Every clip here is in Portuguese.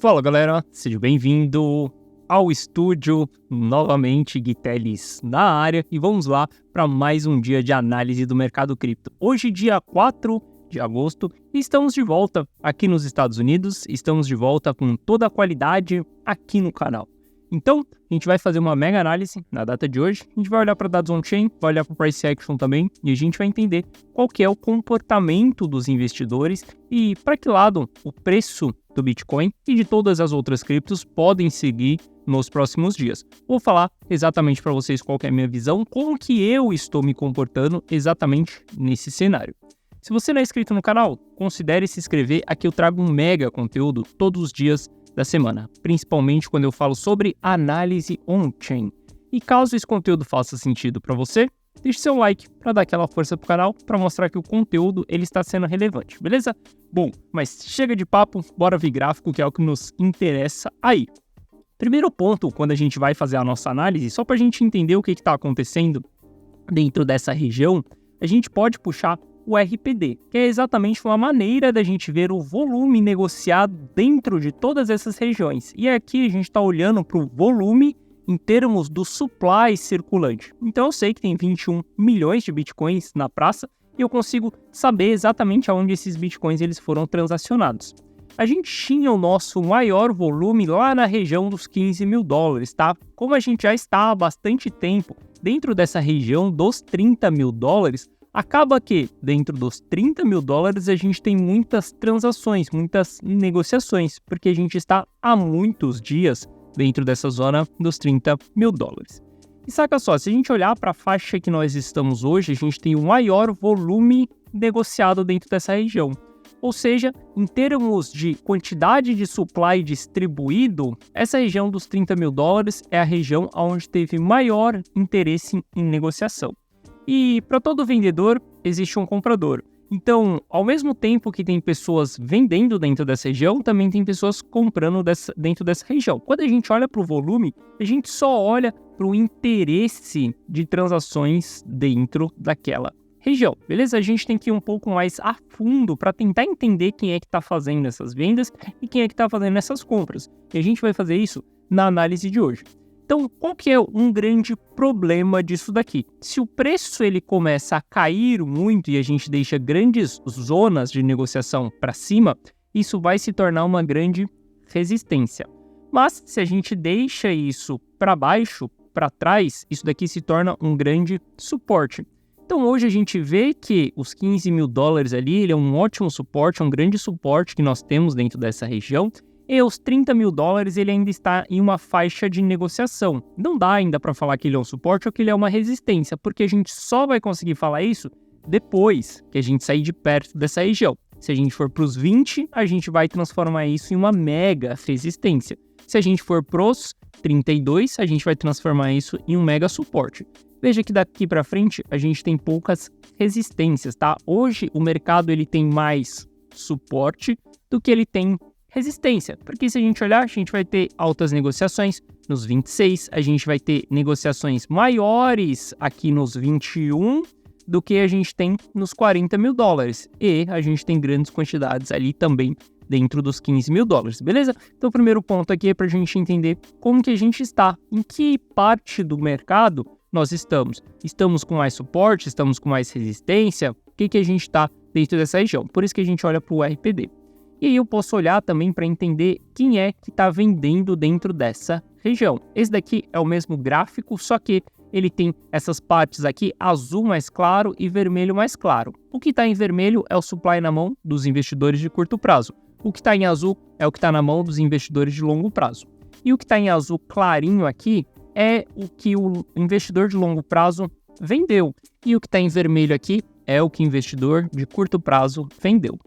Fala galera, seja bem-vindo ao estúdio, novamente Gui Teles na área e vamos lá para mais um dia de análise do mercado cripto. Hoje, dia 4 de agosto, estamos de volta aqui nos Estados Unidos, estamos de volta com toda a qualidade aqui no canal. Então, a gente vai fazer uma mega análise na data de hoje, a gente vai olhar para dados on-chain, vai olhar para o price action também e a gente vai entender qual que é o comportamento dos investidores e para que lado o preço do Bitcoin e de todas as outras criptos podem seguir nos próximos dias. Vou falar exatamente para vocês qual que é a minha visão, como que eu estou me comportando exatamente nesse cenário. Se você não é inscrito no canal, considere se inscrever, aqui eu trago um mega conteúdo todos os dias da semana, principalmente quando eu falo sobre análise on-chain. E caso esse conteúdo faça sentido para você, deixe seu like para dar aquela força pro canal, para mostrar que o conteúdo ele está sendo relevante, beleza? Bom, mas chega de papo, bora ver gráfico, que é o que nos interessa aí. Primeiro ponto, quando a gente vai fazer a nossa análise, só para a gente entender o que está acontecendo dentro dessa região, a gente pode puxar o RPD, que é exatamente uma maneira da gente ver o volume negociado dentro de todas essas regiões. E aqui a gente está olhando para o volume em termos do supply circulante. Então eu sei que tem 21 milhões de bitcoins na praça e eu consigo saber exatamente aonde esses bitcoins eles foram transacionados. A gente tinha o nosso maior volume lá na região dos 15 mil dólares, tá? Como a gente já está há bastante tempo dentro dessa região dos 30 mil dólares, acaba que dentro dos 30 mil dólares a gente tem muitas transações, muitas negociações, porque a gente está há muitos dias dentro dessa zona dos 30 mil dólares. E saca só, se a gente olhar para a faixa que nós estamos hoje, a gente tem o maior volume negociado dentro dessa região. Ou seja, em termos de quantidade de supply distribuído, essa região dos 30 mil dólares é a região onde teve maior interesse em negociação. E para todo vendedor existe um comprador. Então, ao mesmo tempo que tem pessoas vendendo dentro dessa região, também tem pessoas comprando dentro dessa região. Quando a gente olha para o volume, a gente só olha para o interesse de transações dentro daquela região, beleza? A gente tem que ir um pouco mais a fundo para tentar entender quem é que está fazendo essas vendas e quem é que está fazendo essas compras. E a gente vai fazer isso na análise de hoje. Então, qual que é um grande problema disso daqui? Se o preço ele começa a cair muito e a gente deixa grandes zonas de negociação para cima, isso vai se tornar uma grande resistência. Mas se a gente deixa isso para baixo, para trás, isso daqui se torna um grande suporte. Então, hoje a gente vê que os 15 mil dólares ali, ele é um ótimo suporte, um grande suporte que nós temos dentro dessa região. E os 30 mil dólares ele ainda está em uma faixa de negociação. Não dá ainda para falar que ele é um suporte ou que ele é uma resistência, porque a gente só vai conseguir falar isso depois que a gente sair de perto dessa região. Se a gente for para os 20, a gente vai transformar isso em uma mega resistência. Se a gente for para os 32, a gente vai transformar isso em um mega suporte. Veja que daqui para frente a gente tem poucas resistências, tá? Hoje o mercado ele tem mais suporte do que ele tem resistência, porque se a gente olhar, a gente vai ter altas negociações nos 26, a gente vai ter negociações maiores aqui nos 21 do que a gente tem nos 40 mil dólares, e a gente tem grandes quantidades ali também dentro dos 15 mil dólares, beleza? Então o primeiro ponto aqui é para a gente entender como que a gente está, em que parte do mercado nós estamos. Estamos com mais suporte, estamos com mais resistência, o que a gente está dentro dessa região, por isso que a gente olha para o RPD. E aí eu posso olhar também para entender quem é que está vendendo dentro dessa região. Esse daqui é o mesmo gráfico, só que ele tem essas partes aqui, azul mais claro e vermelho mais claro. O que está em vermelho é o supply na mão dos investidores de curto prazo. O que está em azul é o que está na mão dos investidores de longo prazo. E o que está em azul clarinho aqui é o que o investidor de longo prazo vendeu. E o que está em vermelho aqui é o que o investidor de curto prazo vendeu.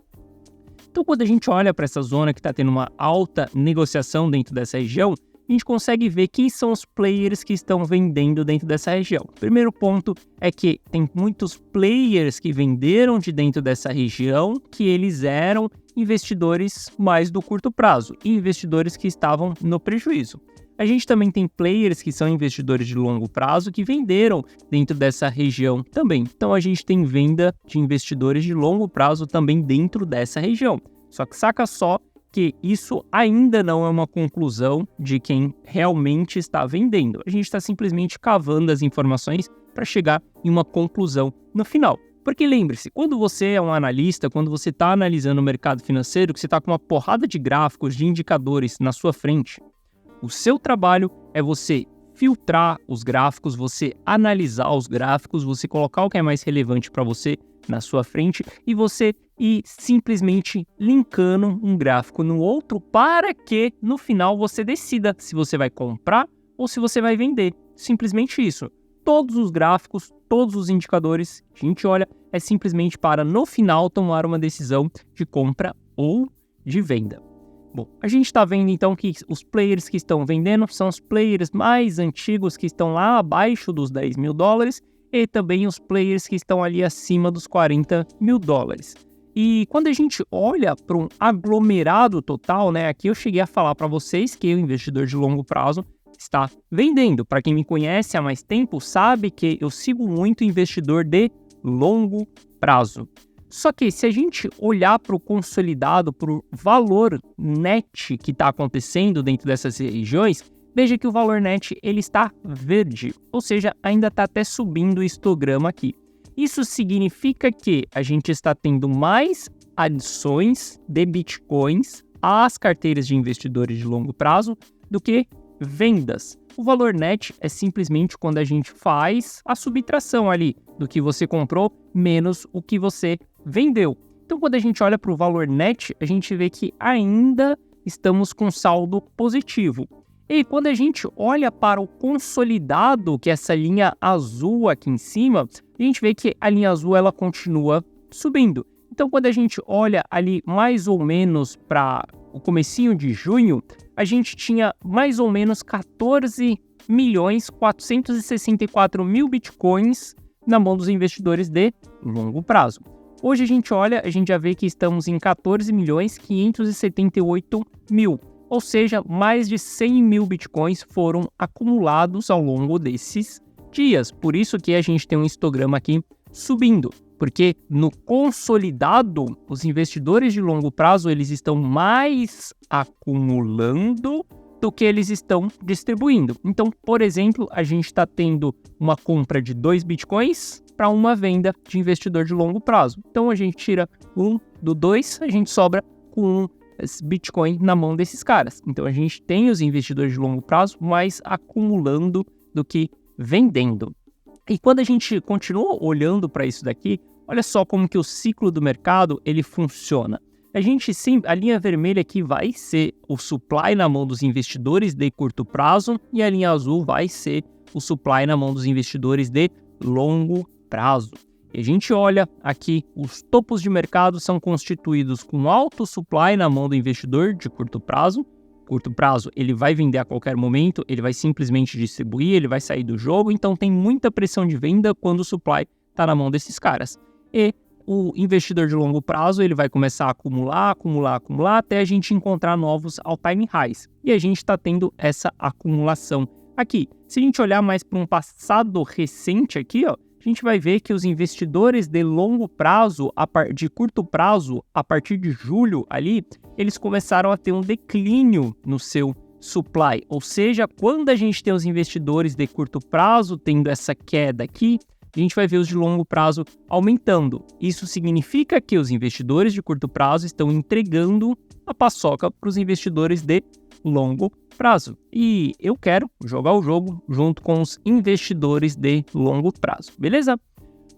Então, quando a gente olha para essa zona que está tendo uma alta negociação dentro dessa região, a gente consegue ver quem são os players que estão vendendo dentro dessa região. O primeiro ponto é que tem muitos players que venderam de dentro dessa região que eles eram investidores mais do curto prazo e investidores que estavam no prejuízo. A gente também tem players que são investidores de longo prazo que venderam dentro dessa região também. Então a gente tem venda de investidores de longo prazo também dentro dessa região. Só que saca só que isso ainda não é uma conclusão de quem realmente está vendendo. A gente está simplesmente cavando as informações para chegar em uma conclusão no final. Porque lembre-se, quando você é um analista, quando você está analisando o mercado financeiro, que você está com uma porrada de gráficos, de indicadores na sua frente, o seu trabalho é você filtrar os gráficos, você analisar os gráficos, você colocar o que é mais relevante para você na sua frente e você ir simplesmente linkando um gráfico no outro para que no final você decida se você vai comprar ou se você vai vender. Simplesmente isso. Todos os gráficos, todos os indicadores que a gente olha é simplesmente para no final tomar uma decisão de compra ou de venda. Bom, a gente está vendo então que os players que estão vendendo são os players mais antigos que estão lá abaixo dos $10 mil e também os players que estão ali acima dos $40 mil. E quando a gente olha para um aglomerado total, né, aqui eu cheguei a falar para vocês que o investidor de longo prazo está vendendo. Para quem me conhece há mais tempo sabe que eu sigo muito investidor de longo prazo. Só que se a gente olhar para o consolidado, para o valor net que está acontecendo dentro dessas regiões, veja que o valor net ele está verde, ou seja, ainda está até subindo o histograma aqui. Isso significa que a gente está tendo mais adições de bitcoins às carteiras de investidores de longo prazo do que vendas. O valor net é simplesmente quando a gente faz a subtração ali do que você comprou menos o que você vendeu. Então, quando a gente olha para o valor net, a gente vê que ainda estamos com saldo positivo. E quando a gente olha para o consolidado, que é essa linha azul aqui em cima, a gente vê que a linha azul ela continua subindo. Então, quando a gente olha ali mais ou menos para o comecinho de junho, a gente tinha mais ou menos 14.464.000 bitcoins na mão dos investidores de longo prazo. Hoje a gente já vê que estamos em 14.578.000, ou seja, mais de 100 mil bitcoins foram acumulados ao longo desses dias. Por isso que a gente tem um histograma aqui subindo, porque no consolidado, os investidores de longo prazo eles estão mais acumulando do que eles estão distribuindo. Então, por exemplo, a gente está tendo uma compra de 2 bitcoins para uma venda de investidor de longo prazo. Então, a gente tira 1 do 2, a gente sobra com 1 Bitcoin na mão desses caras. Então, a gente tem os investidores de longo prazo mais acumulando do que vendendo. E quando a gente continua olhando para isso daqui, olha só como que o ciclo do mercado ele funciona. A linha vermelha aqui vai ser o supply na mão dos investidores de curto prazo e a linha azul vai ser o supply na mão dos investidores de longo prazo. E a gente olha aqui, os topos de mercado são constituídos com alto supply na mão do investidor de curto prazo. Curto prazo, ele vai vender a qualquer momento, ele vai simplesmente distribuir, ele vai sair do jogo, então tem muita pressão de venda quando o supply está na mão desses caras. E o investidor de longo prazo, ele vai começar a acumular, até a gente encontrar novos all-time highs. E a gente está tendo essa acumulação aqui. Se a gente olhar mais para um passado recente aqui, ó, a gente vai ver que os investidores de longo prazo, de curto prazo, a partir de julho ali, eles começaram a ter um declínio no seu supply. Ou seja, quando a gente tem os investidores de curto prazo tendo essa queda aqui, a gente vai ver os de longo prazo aumentando. Isso significa que os investidores de curto prazo estão entregando a paçoca para os investidores de longo prazo. E eu quero jogar o jogo junto com os investidores de longo prazo, beleza?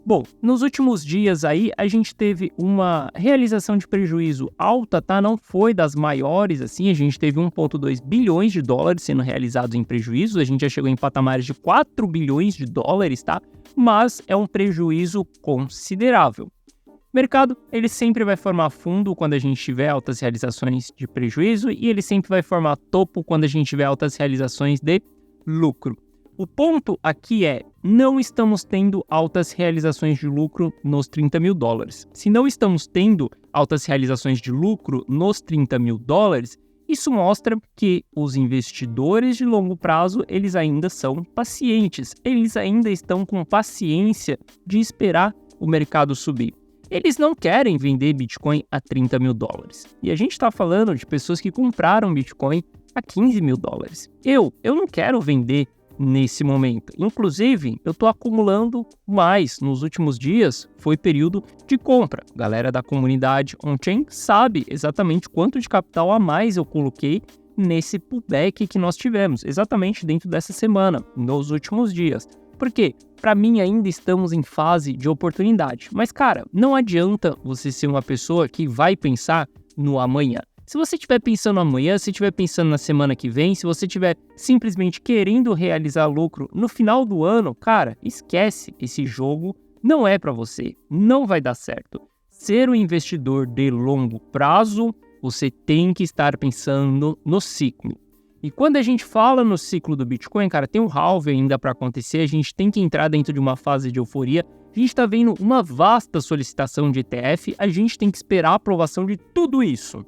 Bom, nos últimos dias aí a gente teve uma realização de prejuízo alta, tá? Não foi das maiores, assim, a gente teve 1,2 bilhões de dólares sendo realizados em prejuízo, a gente já chegou em patamares de 4 bilhões de dólares, tá? Mas é um prejuízo considerável. O mercado, ele sempre vai formar fundo quando a gente tiver altas realizações de prejuízo e ele sempre vai formar topo quando a gente tiver altas realizações de lucro. O ponto aqui é, não estamos tendo altas realizações de lucro nos 30 mil dólares. Se não estamos tendo altas realizações de lucro nos 30 mil dólares, isso mostra que os investidores de longo prazo, eles ainda são pacientes, eles ainda estão com paciência de esperar o mercado subir. eles não querem vender Bitcoin a 30 mil dólares. E a gente está falando de pessoas que compraram Bitcoin a 15 mil dólares. Eu não quero vender nesse momento. Inclusive, eu estou acumulando mais. Nos últimos dias, foi período de compra. A galera da comunidade on-chain sabe exatamente quanto de capital a mais eu coloquei nesse pullback que nós tivemos, exatamente dentro dessa semana, nos últimos dias. Porque, para mim, ainda estamos em fase de oportunidade. Mas, cara, não adianta você ser uma pessoa que vai pensar no amanhã. Se você estiver pensando amanhã, se estiver pensando na semana que vem, se você estiver simplesmente querendo realizar lucro no final do ano, cara, esquece, esse jogo não é para você, não vai dar certo. Ser um investidor de longo prazo, você tem que estar pensando no ciclo. E quando a gente fala no ciclo do Bitcoin, cara, tem um halving ainda para acontecer, a gente tem que entrar dentro de uma fase de euforia, a gente está vendo uma vasta solicitação de ETF, a gente tem que esperar a aprovação de tudo isso.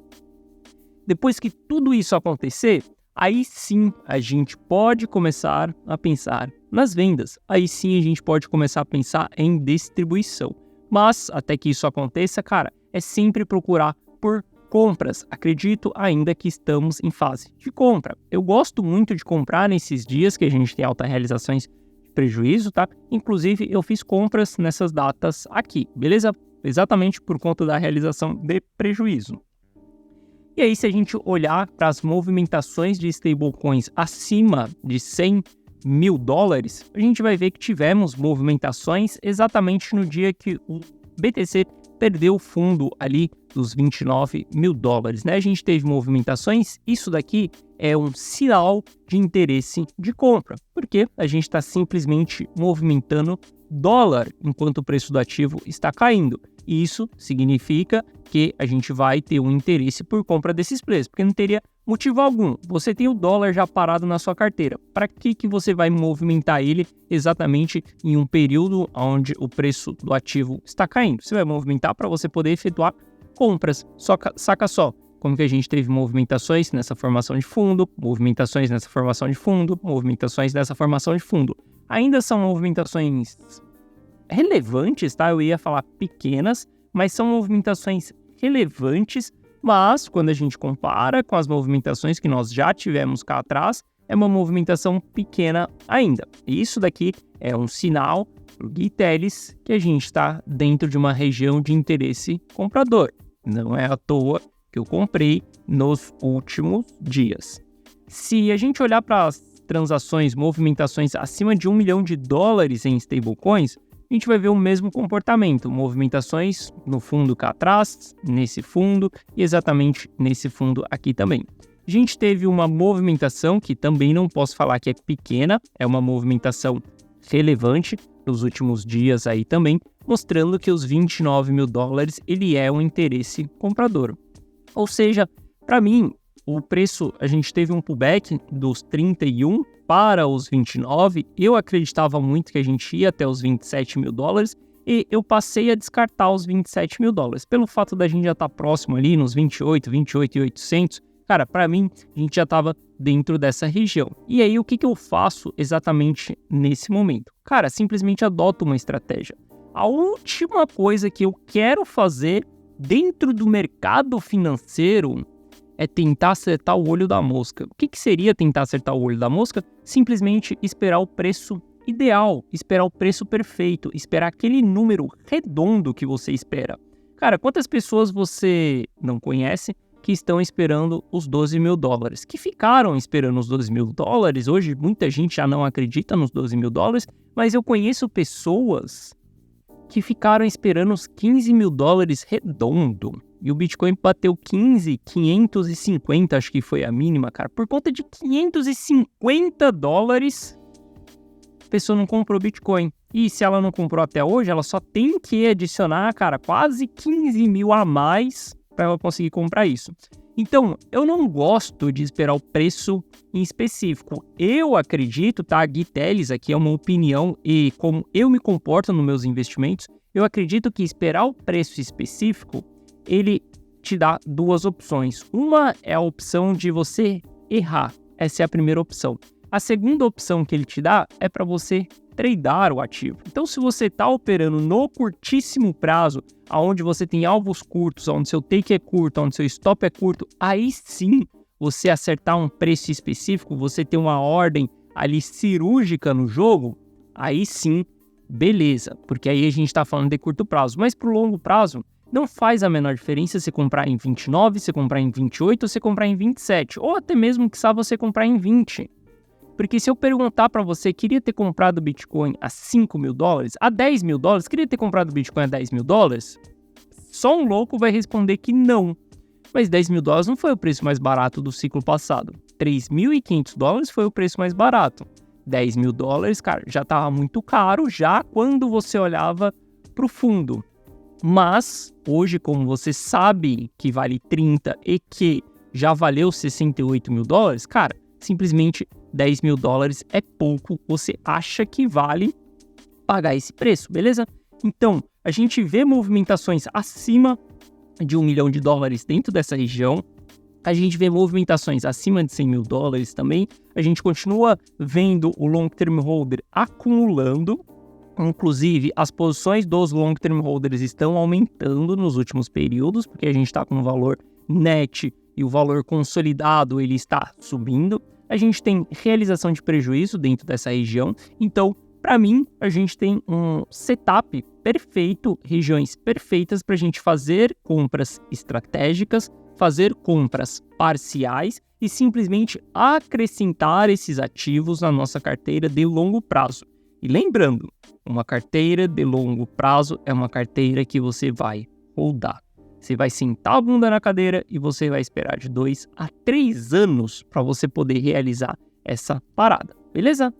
Depois que tudo isso acontecer, aí sim a gente pode começar a pensar nas vendas. Aí sim a gente pode começar a pensar em distribuição. Mas até que isso aconteça, cara, é sempre procurar por compras. Acredito ainda que estamos em fase de compra. Eu gosto muito de comprar nesses dias que a gente tem altas realizações de prejuízo, tá? Inclusive eu fiz compras nessas datas aqui, beleza? Exatamente por conta da realização de prejuízo. E aí, se a gente olhar para as movimentações de stablecoins acima de 100 mil dólares, a gente vai ver que tivemos movimentações exatamente no dia que o BTC perdeu o fundo ali dos 29 mil dólares, né? A gente teve movimentações, isso daqui é um sinal de interesse de compra, porque a gente está simplesmente movimentando dólar enquanto o preço do ativo está caindo. E isso significa que a gente vai ter um interesse por compra desses preços, porque não teria motivo algum. Você tem o dólar já parado na sua carteira. Para que você vai movimentar ele exatamente em um período onde o preço do ativo está caindo? Você vai movimentar para você poder efetuar compras. Saca só como que a gente teve movimentações nessa formação de fundo, movimentações nessa formação de fundo, movimentações nessa formação de fundo. Ainda são movimentações relevantes, tá? Eu ia falar pequenas, mas são movimentações relevantes, mas quando a gente compara com as movimentações que nós já tivemos cá atrás, é uma movimentação pequena ainda. E isso daqui é um sinal para o Gui Teles que a gente está dentro de uma região de interesse comprador. Não é à toa que eu comprei nos últimos dias. Se a gente olhar para as transações, movimentações acima de $1 milhão em stablecoins, a gente vai ver o mesmo comportamento, movimentações no fundo cá atrás, nesse fundo e exatamente nesse fundo aqui também. A gente teve uma movimentação que também não posso falar que é pequena, é uma movimentação relevante nos últimos dias aí também, mostrando que os 29 mil dólares ele é um interesse comprador. Ou seja, para mim, o preço, a gente teve um pullback dos 31 para os 29, eu acreditava muito que a gente ia até os 27 mil dólares e eu passei a descartar os 27 mil dólares. Pelo fato da gente já estar próximo ali nos 28.800, cara, para mim, a gente já estava dentro dessa região. E aí, o que eu faço exatamente nesse momento? Cara, simplesmente adoto uma estratégia. A última coisa que eu quero fazer dentro do mercado financeiro é tentar acertar o olho da mosca. O que seria tentar acertar o olho da mosca? Simplesmente esperar o preço ideal, esperar o preço perfeito, esperar aquele número redondo que você espera. Cara, quantas pessoas você não conhece que estão esperando os 12 mil dólares? Que ficaram esperando os 12 mil dólares? Hoje muita gente já não acredita nos 12 mil dólares, mas eu conheço pessoas que ficaram esperando os 15 mil dólares redondo. E o Bitcoin bateu 15.550, acho que foi a mínima, cara. Por conta de 550 dólares, a pessoa não comprou Bitcoin. E se ela não comprou até hoje, ela só tem que adicionar, cara, quase 15 mil a mais para ela conseguir comprar isso. Então, eu não gosto de esperar o preço em específico. Eu acredito, tá? Gui Teles aqui é uma opinião e como eu me comporto nos meus investimentos, eu acredito que esperar o preço específico ele te dá duas opções. Uma é a opção de você errar. Essa é a primeira opção. A segunda opção que ele te dá é para você tradear o ativo. Então, se você está operando no curtíssimo prazo, onde você tem alvos curtos, onde seu take é curto, onde seu stop é curto, aí sim você acertar um preço específico, você ter uma ordem ali cirúrgica no jogo, aí sim, beleza, porque aí a gente está falando de curto prazo. Mas para o longo prazo, não faz a menor diferença você comprar em 29, você comprar em 28 ou você comprar em 27, ou até mesmo que você comprar em 20. Porque se eu perguntar para você, queria ter comprado Bitcoin a $5.000, a $10.000, queria ter comprado Bitcoin a $10.000? Só um louco vai responder que não. Mas $10.000 não foi o preço mais barato do ciclo passado. $3.500 foi o preço mais barato. $10.000, cara, já estava muito caro já quando você olhava para o fundo. Mas, hoje, como você sabe que vale 30 e que já valeu $68.000, cara, simplesmente $10.000 é pouco, você acha que vale pagar esse preço, beleza? Então, a gente vê movimentações acima de $1 milhão dentro dessa região, a gente vê movimentações acima de $100.000 também, a gente continua vendo o long term holder acumulando. Inclusive, as posições dos long-term holders estão aumentando nos últimos períodos, porque a gente está com o valor net e o valor consolidado ele está subindo. A gente tem realização de prejuízo dentro dessa região. Então, para mim, a gente tem um setup perfeito, regiões perfeitas para a gente fazer compras estratégicas, fazer compras parciais e simplesmente acrescentar esses ativos na nossa carteira de longo prazo. E lembrando, uma carteira de longo prazo é uma carteira que você vai holdar. Você vai sentar a bunda na cadeira e você vai esperar de 2 a 3 anos para você poder realizar essa parada, beleza?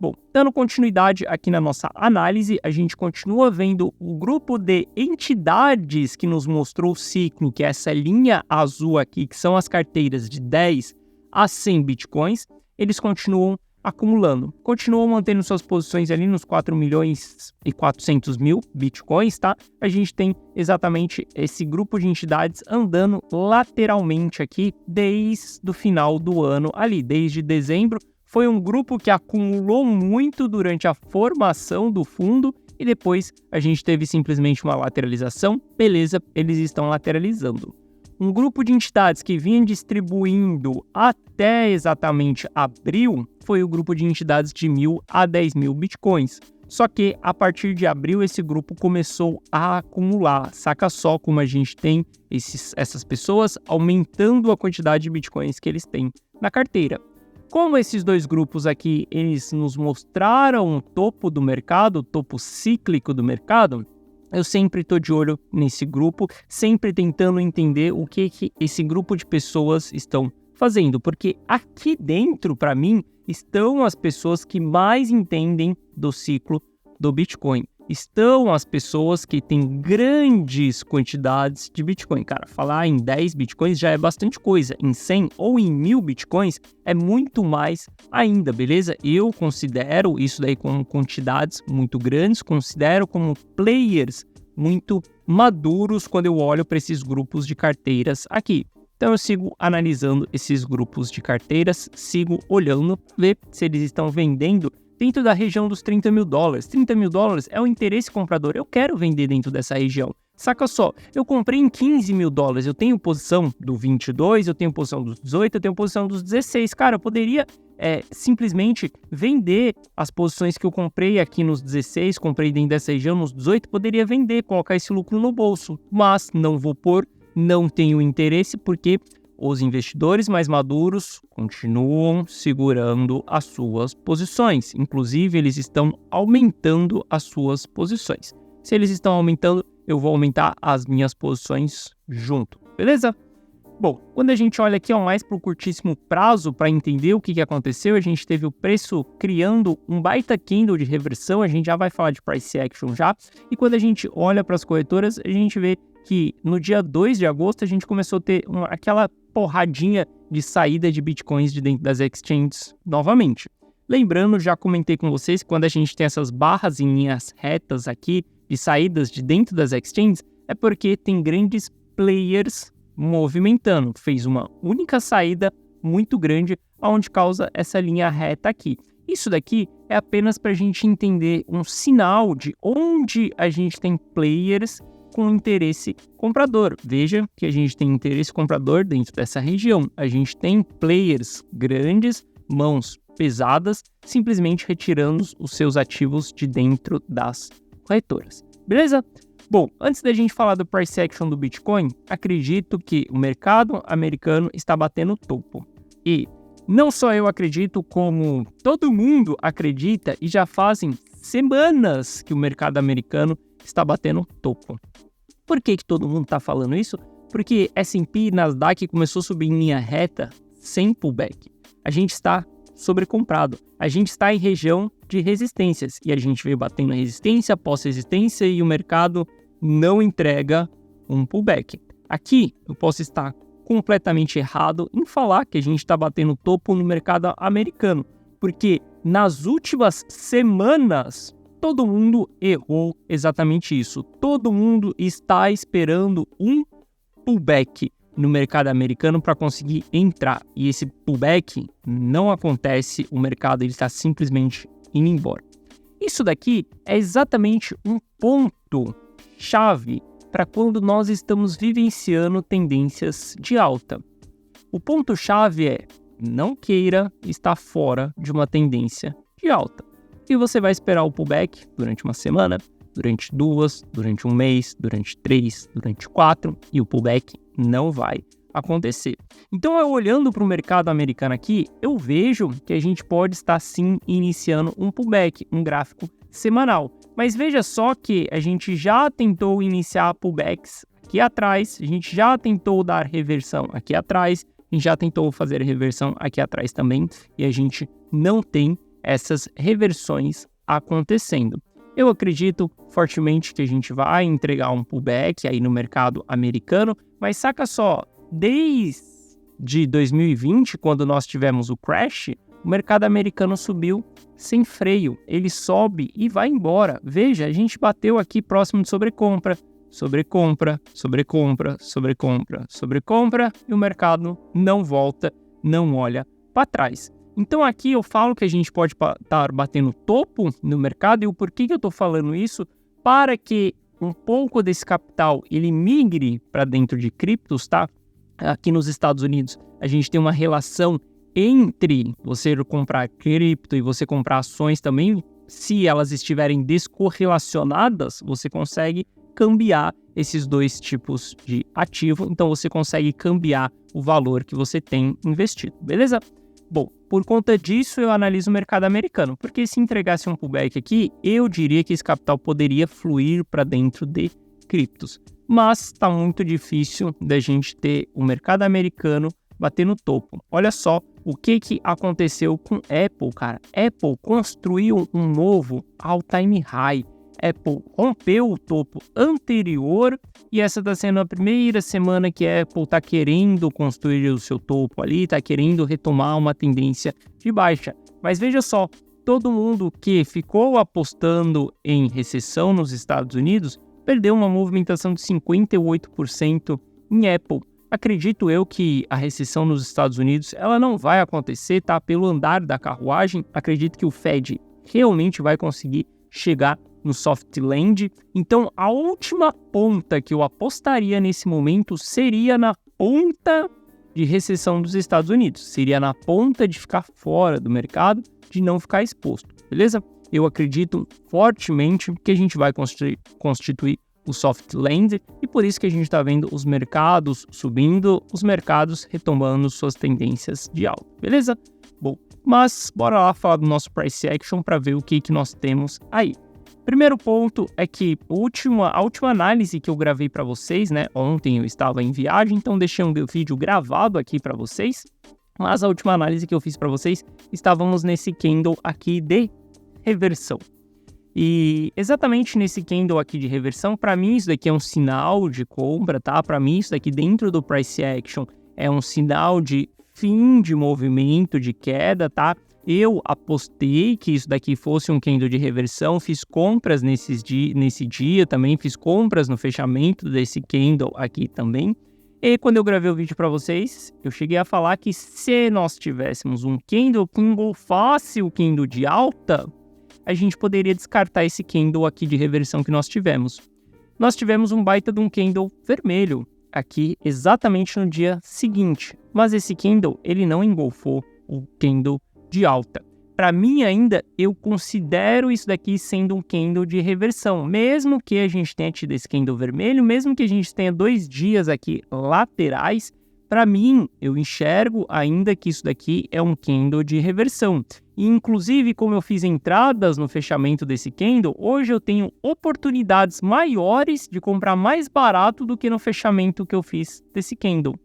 Bom, dando continuidade aqui na nossa análise, a gente continua vendo o grupo de entidades que nos mostrou o ciclo, que é essa linha azul aqui, que são as carteiras de 10 a 100 bitcoins, eles continuam acumulando, continuam mantendo suas posições ali nos 4.400.000 bitcoins, tá? A gente tem exatamente esse grupo de entidades andando lateralmente aqui desde o final do ano ali, desde dezembro. Foi um grupo que acumulou muito durante a formação do fundo e depois a gente teve simplesmente uma lateralização. Beleza, eles estão lateralizando. Um grupo de entidades que vinha distribuindo até exatamente abril foi o grupo de entidades de 1.000 a 10.000 bitcoins. Só que a partir de abril esse grupo começou a acumular. Saca só como a gente tem essas pessoas aumentando a quantidade de bitcoins que eles têm na carteira. Como esses dois grupos aqui, eles nos mostraram o topo do mercado, o topo cíclico do mercado, eu sempre estou de olho nesse grupo, sempre tentando entender o que esse grupo de pessoas estão fazendo, porque aqui dentro, para mim, estão as pessoas que mais entendem do ciclo do Bitcoin. Estão as pessoas que têm grandes quantidades de Bitcoin. Cara, falar em 10 Bitcoins já é bastante coisa. Em 100 ou em 1.000 Bitcoins é muito mais ainda, beleza? Eu considero isso daí como quantidades muito grandes, considero como players muito maduros quando eu olho para esses grupos de carteiras aqui. Então eu sigo analisando esses grupos de carteiras, sigo olhando, ver se eles estão vendendo dentro da região dos $30.000. $30.000 é o interesse comprador, eu quero vender dentro dessa região. Saca só, eu comprei em $15.000, eu tenho posição do 22, eu tenho posição dos 18, eu tenho posição dos 16. Cara, eu poderia simplesmente vender as posições que eu comprei aqui nos 16, comprei dentro dessa região nos 18, poderia vender, colocar esse lucro no bolso. Mas não vou pôr, não tenho interesse, porque os investidores mais maduros continuam segurando as suas posições. Inclusive, eles estão aumentando as suas posições. Se eles estão aumentando, eu vou aumentar as minhas posições junto, beleza? Bom, quando a gente olha aqui mais para o curtíssimo prazo, para entender o que aconteceu, a gente teve o preço criando um baita candle de reversão, a gente já vai falar de price action já, e quando a gente olha para as corretoras, a gente vê que no dia 2 de agosto a gente começou a ter aquela porradinha de saída de bitcoins de dentro das exchanges novamente. Lembrando, já comentei com vocês, quando a gente tem essas barras em linhas retas aqui, de saídas de dentro das exchanges, é porque tem grandes players movimentando. Fez uma única saída muito grande, onde causa essa linha reta aqui. Isso daqui é apenas para a gente entender um sinal de onde a gente tem players com interesse comprador. Veja que a gente tem interesse comprador dentro dessa região. A gente tem players grandes, mãos pesadas, simplesmente retirando os seus ativos de dentro das corretoras. Beleza? Bom, antes da gente falar do price action do Bitcoin, acredito que o mercado americano está batendo topo. E não só eu acredito, como todo mundo acredita e já fazem semanas que o mercado americano está batendo topo. Por que todo mundo está falando isso? Porque S&P e Nasdaq começou a subir em linha reta sem pullback. A gente está sobrecomprado. A gente está em região de resistências e a gente veio batendo resistência após resistência e o mercado não entrega um pullback. Aqui eu posso estar completamente errado em falar que a gente está batendo topo no mercado americano, porque nas últimas semanas todo mundo errou exatamente isso. Todo mundo está esperando um pullback no mercado americano para conseguir entrar. E esse pullback não acontece, o mercado está simplesmente indo embora. Isso daqui é exatamente um ponto-chave para quando nós estamos vivenciando tendências de alta. O ponto-chave é: não queira estar fora de uma tendência de alta. E você vai esperar o pullback durante uma semana, durante 2, durante um mês, durante 3, durante 4, e o pullback não vai acontecer. Então, eu olhando para o mercado americano aqui, eu vejo que a gente pode estar sim iniciando um pullback, um gráfico semanal. Mas veja só que a gente já tentou iniciar pullbacks aqui atrás, a gente já tentou dar reversão aqui atrás, a gente já tentou fazer reversão aqui atrás também, e a gente não tem essas reversões acontecendo. Eu acredito fortemente que a gente vai entregar um pullback aí no mercado americano, mas saca só, desde 2020, quando nós tivemos o crash, o mercado americano subiu sem freio, ele sobe e vai embora. Veja, a gente bateu aqui próximo de sobrecompra, sobrecompra, sobrecompra, sobrecompra, sobrecompra, e o mercado não volta, não olha para trás. Então aqui eu falo que a gente pode estar batendo topo no mercado, e o porquê que eu estou falando isso? Para que um pouco desse capital ele migre para dentro de criptos, tá? Aqui nos Estados Unidos a gente tem uma relação entre você comprar cripto e você comprar ações também. Se elas estiverem descorrelacionadas, você consegue cambiar esses dois tipos de ativo, então você consegue cambiar o valor que você tem investido, beleza? Bom, por conta disso eu analiso o mercado americano, porque se entregasse um pullback aqui, eu diria que esse capital poderia fluir para dentro de criptos. Mas está muito difícil da gente ter o mercado americano bater no topo. Olha só o que aconteceu com Apple, cara. Apple construiu um novo all-time high. Apple rompeu o topo anterior e essa está sendo a primeira semana que a Apple está querendo construir o seu topo ali, está querendo retomar uma tendência de baixa. Mas veja só, todo mundo que ficou apostando em recessão nos Estados Unidos perdeu uma movimentação de 58% em Apple. Acredito eu que a recessão nos Estados Unidos ela não vai acontecer, tá? Pelo andar da carruagem, acredito que o Fed realmente vai conseguir chegar no soft land. Então, a última ponta que eu apostaria nesse momento seria na ponta de recessão dos Estados Unidos. Seria na ponta de ficar fora do mercado, de não ficar exposto, beleza? Eu acredito fortemente que a gente vai constituir o soft land e por isso que a gente está vendo os mercados subindo, os mercados retomando suas tendências de alta, beleza? Bom, mas bora lá falar do nosso price action para ver o que nós temos aí. Primeiro ponto é que a última análise que eu gravei para vocês, né? Ontem eu estava em viagem, então deixei um vídeo gravado aqui para vocês. Mas a última análise que eu fiz para vocês, estávamos nesse candle aqui de reversão. E exatamente nesse candle aqui de reversão, para mim isso daqui é um sinal de compra, tá? Para mim isso daqui dentro do price action é um sinal de fim de movimento de queda, tá? Eu apostei que isso daqui fosse um candle de reversão, fiz compras nesse dia também, fiz compras no fechamento desse candle aqui também. E quando eu gravei o vídeo para vocês, eu cheguei a falar que se nós tivéssemos um candle que engolfasse o candle de alta, a gente poderia descartar esse candle aqui de reversão que nós tivemos. Nós tivemos um baita de um candle vermelho aqui exatamente no dia seguinte, mas esse candle ele não engolfou o candle de alta. Para mim ainda, eu considero isso daqui sendo um candle de reversão, mesmo que a gente tenha tido esse candle vermelho, mesmo que a gente tenha 2 dias aqui laterais, para mim, eu enxergo ainda que isso daqui é um candle de reversão. E, inclusive, como eu fiz entradas no fechamento desse candle, hoje eu tenho oportunidades maiores de comprar mais barato do que no fechamento que eu fiz desse candle.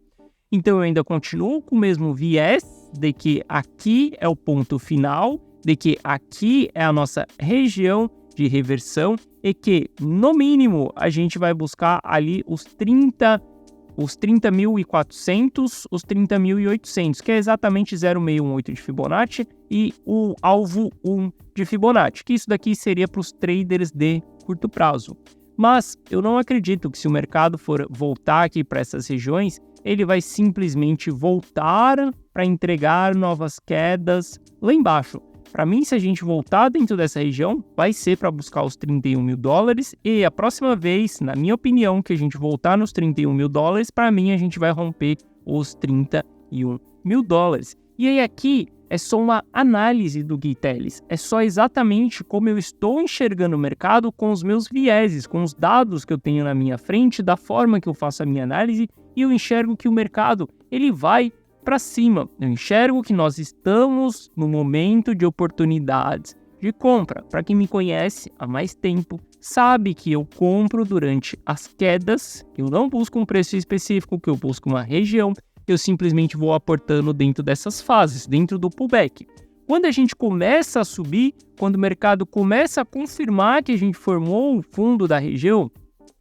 Então, eu ainda continuo com o mesmo viés de que aqui é o ponto final, de que aqui é a nossa região de reversão e que, no mínimo, a gente vai buscar ali os 30.400, os 30.800, que é exatamente 0,618 de Fibonacci e o alvo 1 de Fibonacci, que isso daqui seria para os traders de curto prazo. Mas eu não acredito que se o mercado for voltar aqui para essas regiões, ele vai simplesmente voltar para entregar novas quedas lá embaixo. Para mim, se a gente voltar dentro dessa região, vai ser para buscar os 31 mil dólares e a próxima vez, na minha opinião, que a gente voltar nos 31 mil dólares, para mim a gente vai romper os 31 mil dólares. E aí aqui é só uma análise do Gui Teles, é só exatamente como eu estou enxergando o mercado com os meus vieses, com os dados que eu tenho na minha frente, da forma que eu faço a minha análise, e eu enxergo que o mercado ele vai para cima. Eu enxergo que nós estamos no momento de oportunidades de compra. Para quem me conhece há mais tempo, sabe que eu compro durante as quedas, eu não busco um preço específico, que eu busco uma região, eu simplesmente vou aportando dentro dessas fases, dentro do pullback. Quando a gente começa a subir, quando o mercado começa a confirmar que a gente formou o fundo da região,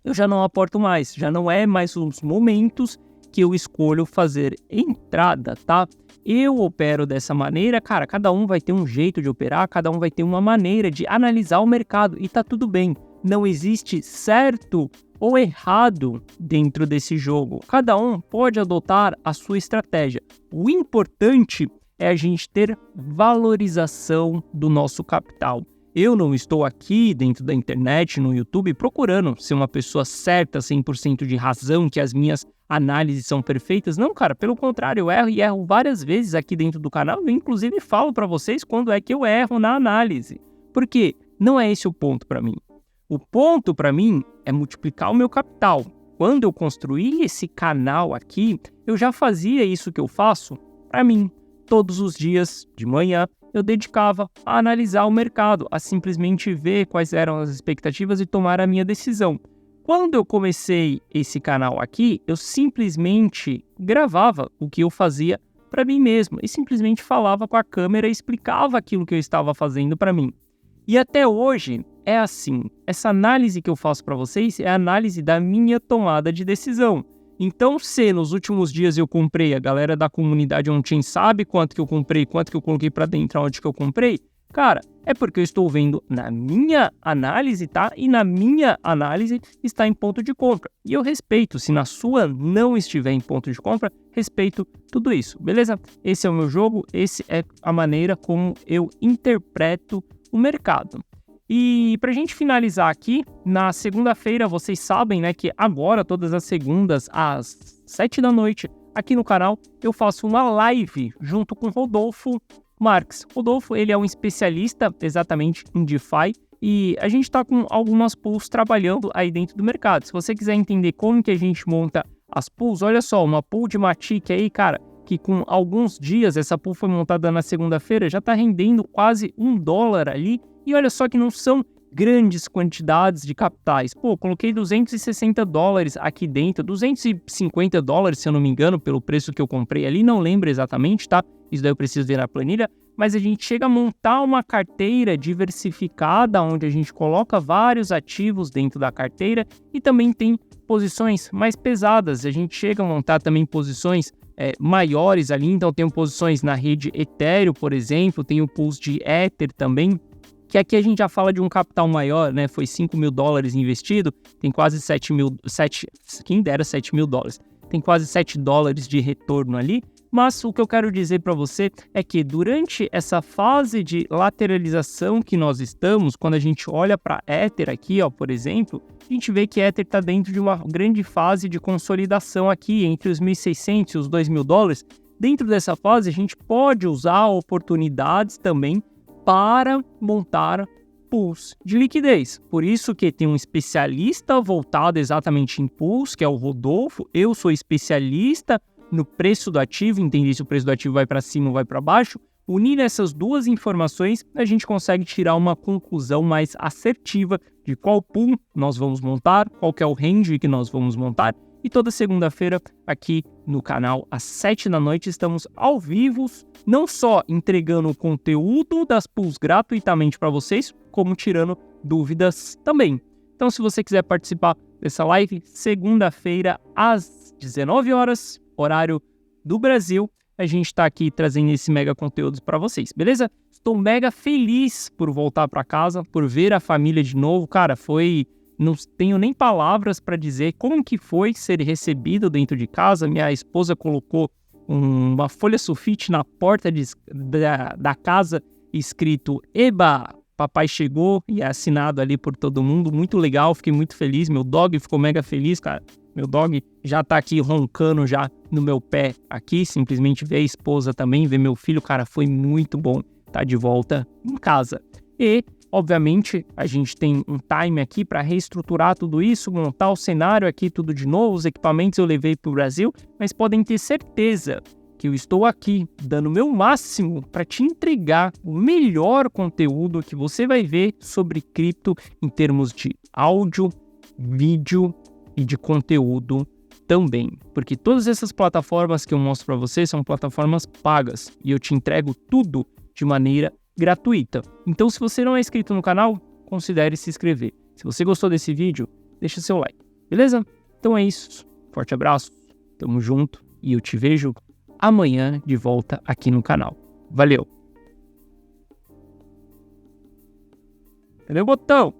eu já não aporto mais, já não é mais os momentos que eu escolho fazer entrada, tá? Eu opero dessa maneira, cara, cada um vai ter um jeito de operar, cada um vai ter uma maneira de analisar o mercado e tá tudo bem. Não existe certo ou errado dentro desse jogo. Cada um pode adotar a sua estratégia. O importante é a gente ter valorização do nosso capital. Eu não estou aqui dentro da internet, no YouTube, procurando ser uma pessoa certa, 100% de razão, que as minhas análises são perfeitas. Não, cara, pelo contrário, eu erro e erro várias vezes aqui dentro do canal. Eu, inclusive, falo para vocês quando é que eu erro na análise. Porque não é esse o ponto para mim. O ponto para mim é multiplicar o meu capital. Quando eu construí esse canal aqui, eu já fazia isso que eu faço para mim. Todos os dias, de manhã, eu dedicava a analisar o mercado, a simplesmente ver quais eram as expectativas e tomar a minha decisão. Quando eu comecei esse canal aqui, eu simplesmente gravava o que eu fazia para mim mesmo e simplesmente falava com a câmera e explicava aquilo que eu estava fazendo para mim. E até hoje é assim. Essa análise que eu faço para vocês é a análise da minha tomada de decisão. Então, se nos últimos dias eu comprei, a galera da comunidade on-chain sabe quanto que eu comprei, quanto que eu coloquei para dentro, onde que eu comprei, cara, é porque eu estou vendo na minha análise, tá? E na minha análise está em ponto de compra. E eu respeito, se na sua não estiver em ponto de compra, respeito tudo isso, beleza? Esse é o meu jogo, esse é a maneira como eu interpreto o mercado. E para a gente finalizar aqui, na segunda-feira, vocês sabem, né, que agora, todas as segundas, às 7 da noite, aqui no canal, eu faço uma live junto com Rodolfo Marques. Rodolfo, ele é um especialista exatamente em DeFi e a gente está com algumas pools trabalhando aí dentro do mercado. Se você quiser entender como que a gente monta as pools, olha só, uma pool de Matic aí, cara, que com alguns dias, essa pool foi montada na segunda-feira, já está rendendo quase $1 ali. E olha só que não são grandes quantidades de capitais. Pô, coloquei $260 aqui dentro, $250, se eu não me engano, pelo preço que eu comprei ali, não lembro exatamente, tá? Isso daí eu preciso ver na planilha. Mas a gente chega a montar uma carteira diversificada, onde a gente coloca vários ativos dentro da carteira e também tem posições mais pesadas. A gente chega a montar também posições maiores ali, então tenho posições na rede Ethereum, por exemplo, tenho pools de Ether também, que aqui a gente já fala de um capital maior, né? Foi $5 mil investido, tem quase quem dera $7 mil. Tem quase $7 de retorno ali, Mas o que eu quero dizer para você é que durante essa fase de lateralização que nós estamos, quando a gente olha para Ether aqui, ó, por exemplo, a gente vê que Ether está dentro de uma grande fase de consolidação aqui entre os 1.600 e os $2.000. Dentro dessa fase, a gente pode usar oportunidades também para montar pools de liquidez. Por isso que tem um especialista voltado exatamente em pools, que é o Rodolfo. Eu sou especialista no preço do ativo, entender se o preço do ativo vai para cima ou vai para baixo. Unindo essas duas informações, a gente consegue tirar uma conclusão mais assertiva de qual pool nós vamos montar, qual que é o range que nós vamos montar. E toda segunda-feira, aqui no canal, às 7 da noite, estamos ao vivo, não só entregando o conteúdo das pools gratuitamente para vocês, como tirando dúvidas também. Então, se você quiser participar dessa live, segunda-feira, às 19 horas, horário do Brasil, a gente está aqui trazendo esse mega conteúdo para vocês, beleza? Estou mega feliz por voltar para casa, por ver a família de novo. Cara, não tenho nem palavras para dizer como que foi ser recebido dentro de casa. Minha esposa colocou uma folha sulfite na porta da casa escrito "Eba, papai chegou", e é assinado ali por todo mundo. Muito legal, fiquei muito feliz. Meu dog ficou mega feliz, cara. Meu dog já tá aqui roncando já no meu pé aqui, simplesmente ver a esposa também, ver meu filho, cara, foi muito bom estar de volta em casa. E, obviamente, a gente tem um time aqui para reestruturar tudo isso, montar o cenário aqui tudo de novo, os equipamentos eu levei para o Brasil, mas podem ter certeza que eu estou aqui dando o meu máximo para te entregar o melhor conteúdo que você vai ver sobre cripto em termos de áudio, vídeo e de conteúdo também, porque todas essas plataformas que eu mostro para você são plataformas pagas e eu te entrego tudo de maneira gratuita. Então, se você não é inscrito no canal, considere se inscrever. Se você gostou desse vídeo, deixa seu like, beleza? Então é isso, forte abraço, tamo junto e eu te vejo amanhã de volta aqui no canal. Valeu! Cadê o botão?